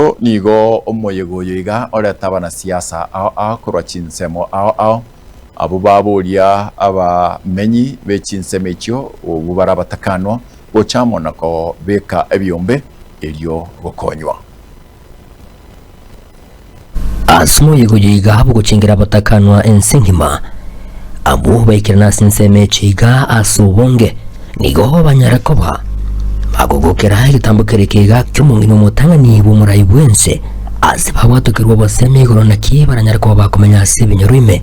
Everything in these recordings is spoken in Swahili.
Uyo nigo omoyegoyiga oretaba na siasa akorwa chinsemo abo baburia abamenyi bechinsemo ekyo obubara batakanwa gochamo nako beka ebyombe elyo gokonywa asmo yegoyiga abo guchingira batakanwa ensingima abo baikirana sinseme chiga asubonge nigo banyarakoba agogokera igitambukire kiga cy'umungino mutangani bumurai bwense azibawatokirwa boseme gorona ki baranyarako bakomenya sibinyuruime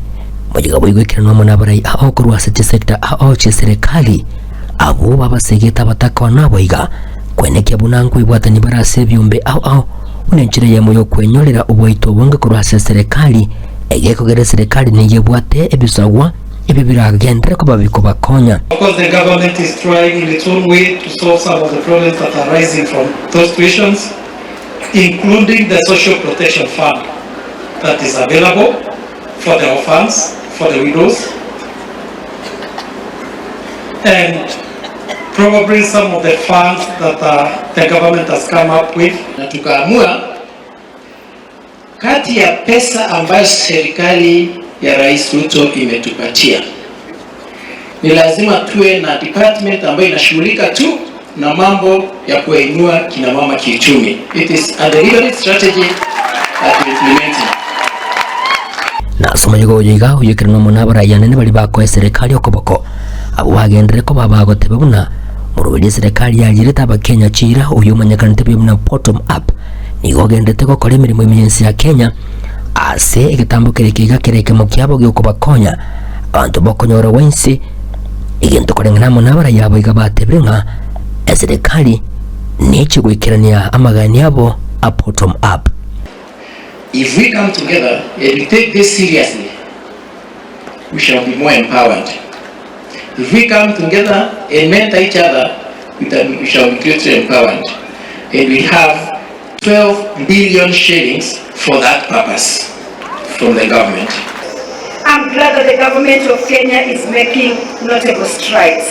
mugigabo igwekiranwa munabarai aho kurwa sector aho serikali abo babasegeta batakwa naboiga kweneke bunangu ibwatani barase byumbe aho unenjire yemoyo kwenyorera ubwoito bonge kurwa serikali egekogera serikali niyebwate ebisagwa ibibiragendera ko babiko bakonya. Of course, the government is trying in its own way to solve some of the problems that are rising from those situations, including the social protection fund that is available for the orphans, for the widows, and probably some of the funds that the government has come up with. Na tukaamua kati ya pesa ambayo serikali ya Rais Ruto imetupatia ni lazima tuwe na department ambayo inashughulika tu na mambo ya kuinua kina mama kiuchumi. It is a deliberate strategy that we implementing. Na somayigo yiga uyekirano munabara yanene bali bakwa serikali okoboko abo bagendere ko babagotebe buna murubiri serikali yagireta abakenya chira uyu manyakanite bimuna bottom up nigo gendete ko kore mirimo y'imyensi ya Kenya ase igitambukire kiga kireke mu kyabo gyo kubakonya abantu bakonyora wensi igento korengana munabara yabo igabatebrenga serikali nichi gwikirania amagani yabo a bottom up. If we come together and we take this seriously, we shall be more empowered. If we come together and mentor each other, we shall be greatly empowered. And we have 12 billion shillings for that purpose from the government. I'm glad that the government of Kenya is making notable strides.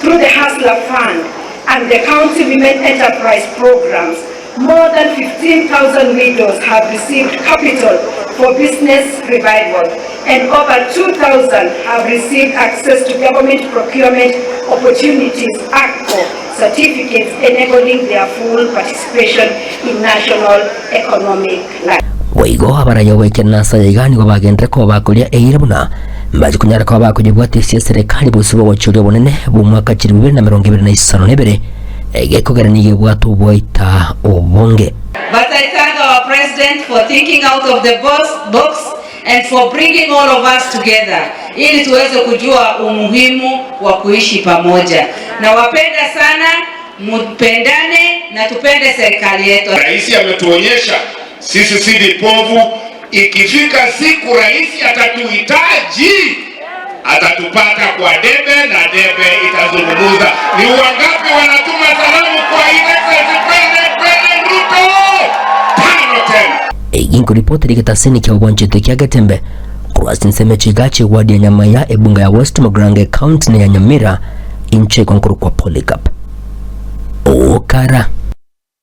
Through the Hustler Fund and the County Women Enterprise programs, more than 15,000 widows have received capital for business revival, and over 2,000 have received access to government procurement opportunities (ACO) certificates, enabling their full participation in national economic life. Waigo abarayo wekena sayigani kwa bagendere ko bakulia eirabuna mbaje kunyara ko bakujibwate serikali busubo bochuri bonene bumwaka 2022 egekogera bwatu boita obonge. But I thank our president for thinking out of the box and for bringing all of us together ili tuweze kujua umuhimu wa kuishi pamoja. Na wapenda sana, mpendane na tupende serikali yetu. Rais ametuonyesha sisi si vipofu, ikifika siku rais atatuhitaji atatupata kwa debe na debe itazungumuza. Ni wangapi wanatuma salamu kwa ile President Ruto? Tano tena. Eginko ripoti likitasini kia uwanchete kia Getembe kwa sinseme chigachi wadi ya Nyamira ebunga ya West Magrange County na ya Nyamira inche kwa nkuru kwa Polycarp Okara.